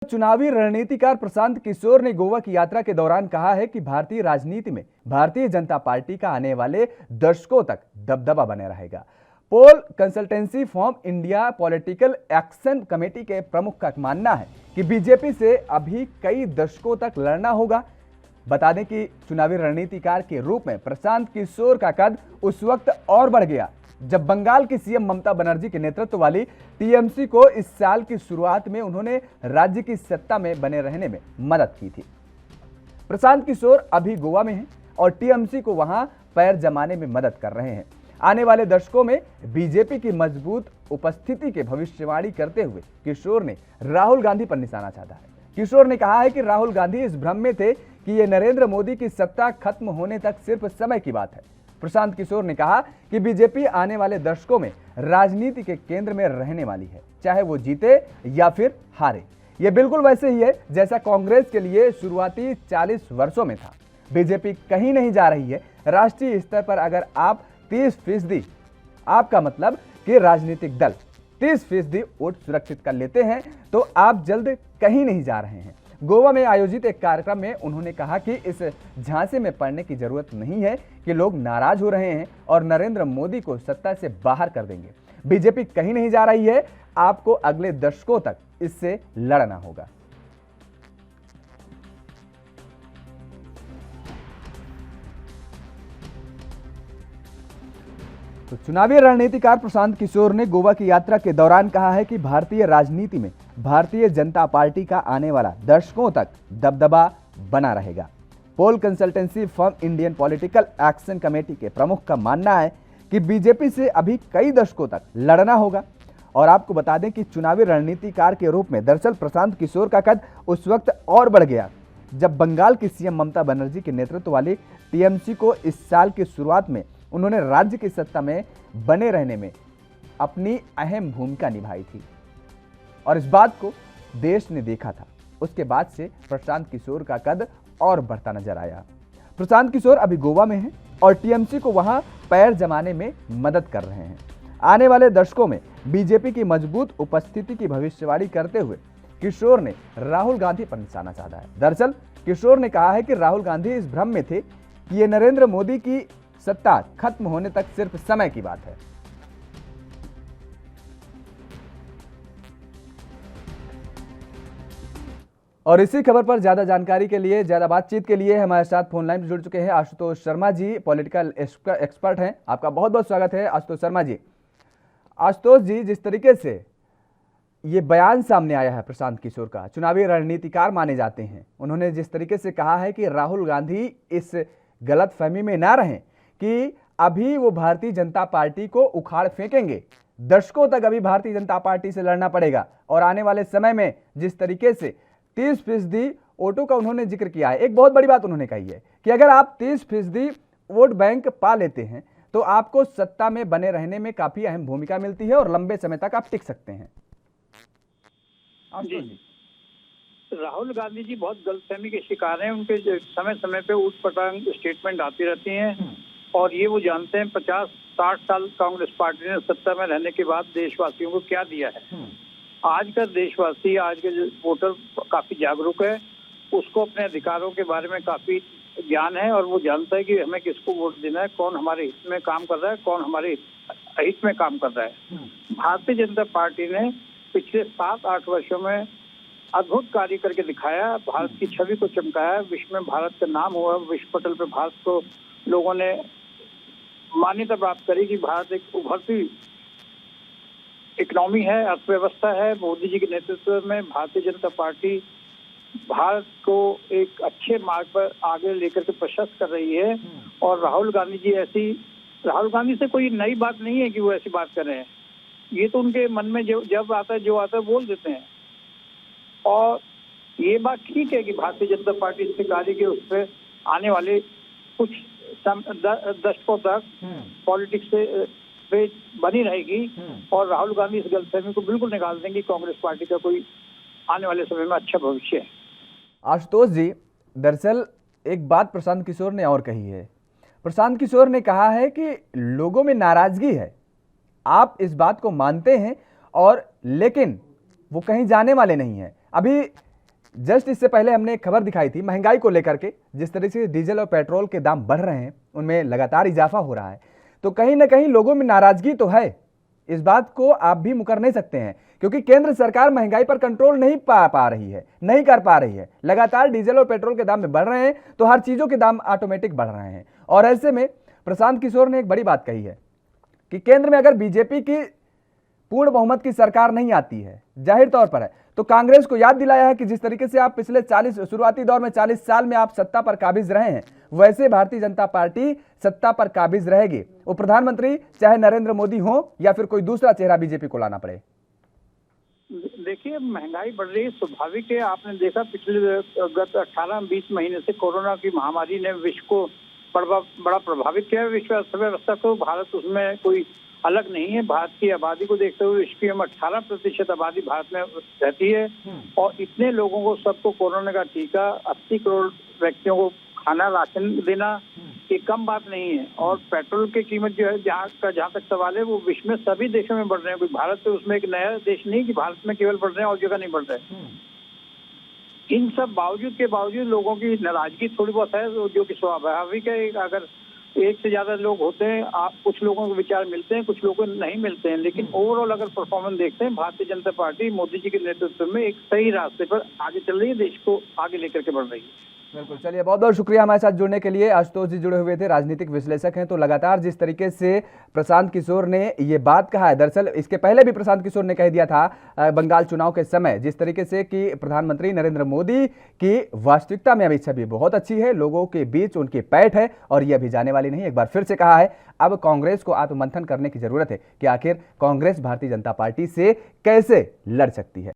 चुनावी रणनीतिकार प्रशांत किशोर ने गोवा की यात्रा के दौरान कहा है कि भारतीय राजनीति में भारतीय जनता पार्टी का आने वाले दशकों तक दबदबा बने रहेगा। Poll consultancy firm India political action committee के प्रमुख का मानना है कि बीजेपी से अभी कई दशकों तक लड़ना होगा। बता दें कि चुनावी रणनीतिकार के रूप में प्रशांत किशोर का कद उस वक्त और बढ़ गया जब बंगाल की सीएम ममता बनर्जी के नेतृत्व वाली टीएमसी को इस साल की शुरुआत में उन्होंने राज्य की सत्ता में बने रहने में मदद की थी। प्रशांत किशोर अभी गोवा में हैं और टीएमसी को वहां पैर जमाने में मदद कर रहे हैं। आने वाले दशकों में बीजेपी की मजबूत उपस्थिति की भविष्यवाणी करते हुए किशोर ने राहुल गांधी पर निशाना साधा है। किशोर ने कहा है कि राहुल गांधी इस भ्रम में थे कि ये नरेंद्र मोदी की सत्ता खत्म होने तक सिर्फ समय की बात है। प्रशांत किशोर ने कहा कि बीजेपी आने वाले दशकों में राजनीति के केंद्र में रहने वाली है, चाहे वो जीते या फिर हारे। ये बिल्कुल वैसे ही है जैसा कांग्रेस के लिए शुरुआती 40 वर्षों में था। बीजेपी कहीं नहीं जा रही है। राष्ट्रीय स्तर पर अगर आप 30% आपका मतलब कि राजनीतिक दल 30% वोट सुरक्षित कर लेते हैं तो आप जल्द कहीं नहीं जा रहे हैं। गोवा में आयोजित एक कार्यक्रम में उन्होंने कहा कि इस झांसे में पड़ने की जरूरत नहीं है कि लोग नाराज हो रहे हैं और नरेंद्र मोदी को सत्ता से बाहर कर देंगे। बीजेपी कहीं नहीं जा रही है, आपको अगले दशकों तक इससे लड़ना होगा। तो चुनावी रणनीतिकार प्रशांत किशोर ने गोवा की यात्रा के दौरान कहा है कि भारतीय राजनीति में भारतीय जनता पार्टी का आने वाला दशकों तक दबदबा बना रहेगा। Poll consultancy firm Indian political action committee के प्रमुख का मानना है कि बीजेपी से अभी कई दशकों तक लड़ना होगा। और आपको बता दें कि चुनावी रणनीतिकार के रूप में दरअसल प्रशांत किशोर का कद उस वक्त और बढ़ गया जब बंगाल की सीएम ममता बनर्जी के नेतृत्व वाली टीएमसी को इस साल की शुरुआत में उन्होंने राज्य की सत्ता में बने रहने में अपनी अहम भूमिका निभाई थी और इस बात को देश ने देखा था। उसके बाद से प्रशांत किशोर का कद और बढ़ता नजर आया। प्रशांत किशोर अभी गोवा में हैं और टीएमसी को वहां पैर जमाने में मदद कर रहे हैं। आने वाले दशकों में बीजेपी की मजबूत उपस्थिति की भविष्यवाणी करते हुए किशोर ने राहुल गांधी पर निशाना साधा है। दरअसल किशोर ने कहा है कि राहुल गांधी इस भ्रम में थे कि ये नरेंद्र मोदी की सत्ता खत्म होने तक सिर्फ समय की बात है। और इसी खबर पर ज्यादा जानकारी के लिए, ज्यादा बातचीत के लिए हमारे साथ फोन लाइन पर जुड़ चुके हैं आशुतोष शर्मा जी, पॉलिटिकल एक्सपर्ट हैं। आपका बहुत बहुत स्वागत है आशुतोष शर्मा जी। आशुतोष जी, जिस तरीके से ये बयान सामने आया है प्रशांत किशोर का, चुनावी रणनीतिकार माने जाते हैं, उन्होंने जिस तरीके से कहा है कि राहुल गांधी इस गलतफहमी में ना रहें कि अभी वो भारतीय जनता पार्टी को उखाड़ फेंकेंगे, दशकों तक अभी भारतीय जनता पार्टी से लड़ना पड़ेगा और आने वाले समय में जिस तरीके से 30% वोटों का उन्होंने जिक्र किया है, एक बहुत बड़ी बात उन्होंने कही है कि अगर आप 30% वोट बैंक पा लेते हैं तो आपको सत्ता में बने रहने में काफी अहम भूमिका मिलती है और लंबे समय तक आप टिक सकते हैं। जी, राहुल गांधी जी बहुत गलतफहमी के शिकार हैं। उनके समय समय पे ऊटपटांग स्टेटमेंट आती रहती हैं और ये वो जानते हैं 50-60 साल कांग्रेस पार्टी ने सत्ता में रहने के बाद देशवासियों को क्या दिया है। आज का देशवासी, आज के जो वोटर काफी जागरूक है, उसको अपने अधिकारों के बारे में काफी ज्ञान है और वो जानता है कि हमें किसको वोट देना है, कौन हमारे हित में काम कर रहा है, कौन हमारे हित में काम कर रहा है। भारतीय जनता पार्टी ने पिछले 7-8 वर्षों में अद्भुत कार्य करके दिखाया, भारत की छवि को चमकाया, विश्व में भारत का नाम हुआ, विश्व पटल पे भारत को लोगों ने मान्यता प्राप्त करी कि भारत एक उभरती इकोनॉमी है, अर्थव्यवस्था है। मोदी जी के नेतृत्व में भारतीय जनता पार्टी भारत को एक अच्छे मार्ग पर आगे लेकर के प्रशस्त कर रही है और राहुल गांधी से कोई नई बात नहीं है कि वो ऐसी बात कर रहे हैं। ये तो उनके मन में जब आता है, जो आता है बोल देते हैं। और ये बात ठीक है कि भारतीय जनता पार्टी इससे कार्य के उस पर आने वाले कुछ दशकों तक पॉलिटिक्स पे बनी रहेगी और राहुल गांधी इस गलतफहमी को बिल्कुल निकाल देंगे। कांग्रेस पार्टी का कोई आने वाले समय में अच्छा भविष्य है। आशुतोष जी, दरअसल एक बात प्रशांत किशोर ने और कही है। प्रशांत किशोर ने कहा है कि लोगों में नाराजगी है, आप इस बात को मानते हैं और लेकिन वो कहीं जाने वाले नहीं हैं। अभी जस्ट इससे पहले हमने एक खबर दिखाई थी महंगाई को लेकर के, जिस तरह से डीजल और पेट्रोल के दाम बढ़ रहे हैं, उनमें लगातार इजाफा हो रहा है। तो कहीं ना कहीं लोगों में नाराजगी तो है, इस बात को आप भी मुकर नहीं सकते हैं, क्योंकि केंद्र सरकार महंगाई पर कंट्रोल नहीं पा रही है, नहीं कर पा रही है। लगातार डीजल और पेट्रोल के दाम में बढ़ रहे हैं तो हर चीजों के दाम ऑटोमेटिक बढ़ रहे हैं। और ऐसे में प्रशांत किशोर ने एक बड़ी बात कही है कि केंद्र में अगर बीजेपी की पूर्ण बहुमत की सरकार नहीं आती है, जाहिर तौर पर है, तो कांग्रेस को याद दिलाया है कि जिस तरीके से आप पिछले 40 शुरुआती दौर में 40 साल में आप सत्ता पर काबिज रहे हैं, वैसे भारतीय जनता पार्टी सत्ता पर काबिज रहेगी। वो प्रधानमंत्री चाहे नरेंद्र मोदी हो या फिर कोई दूसरा चेहरा बीजेपी को लाना पड़े। देखिए, महंगाई बढ़ रही है, स्वाभाविक है। आपने देखा पिछले गत 18-20 महीने से कोरोना की महामारी ने विश्व को बड़ा प्रभावित किया है। विश्व अर्थव्यवस्था को, भारत उसमें कोई अलग नहीं है। भारत की आबादी को देखते हुए विश्व में 18% आबादी भारत में रहती है और इतने लोगों को सबको कोरोना का टीका, 80 करोड़ व्यक्तियों को खाना राशन देना ये कम बात नहीं है। और पेट्रोल की कीमत जो है, जहाँ तक सवाल है, वो विश्व में सभी देशों में बढ़ रहे हैं। कोई भारत तो उसमें एक नया देश नहीं कि भारत में केवल बढ़ रहे हैं और जगह नहीं बढ़ रहे हैं। इन सब बावजूद लोगों की नाराजगी थोड़ी बहुत है, जो कि स्वाभाविक है। अगर एक से ज्यादा लोग होते हैं, आप कुछ लोगों के विचार मिलते हैं, कुछ लोगों को नहीं मिलते हैं, लेकिन ओवरऑल अगर परफॉर्मेंस देखते हैं, भारतीय जनता पार्टी मोदी जी के नेतृत्व में एक सही रास्ते पर आगे चल रही है, देश को आगे लेकर के बढ़ रही है। बिल्कुल, चलिए बहुत बहुत शुक्रिया हमारे साथ जुड़ने के लिए। आशुतोष जी जुड़े हुए थे, राजनीतिक विश्लेषक हैं। तो लगातार जिस तरीके से प्रशांत किशोर ने ये बात कहा है, दरअसल इसके पहले भी प्रशांत किशोर ने कह दिया था बंगाल चुनाव के समय, जिस तरीके से कि प्रधानमंत्री नरेंद्र मोदी की वास्तविकता में अभी छवि बहुत अच्छी है, लोगों के बीच उनकी पैठ है और ये अभी जाने वाली नहीं। एक बार फिर से कहा है, अब कांग्रेस को आत्ममंथन करने की जरूरत है कि आखिर कांग्रेस भारतीय जनता पार्टी से कैसे लड़ सकती है।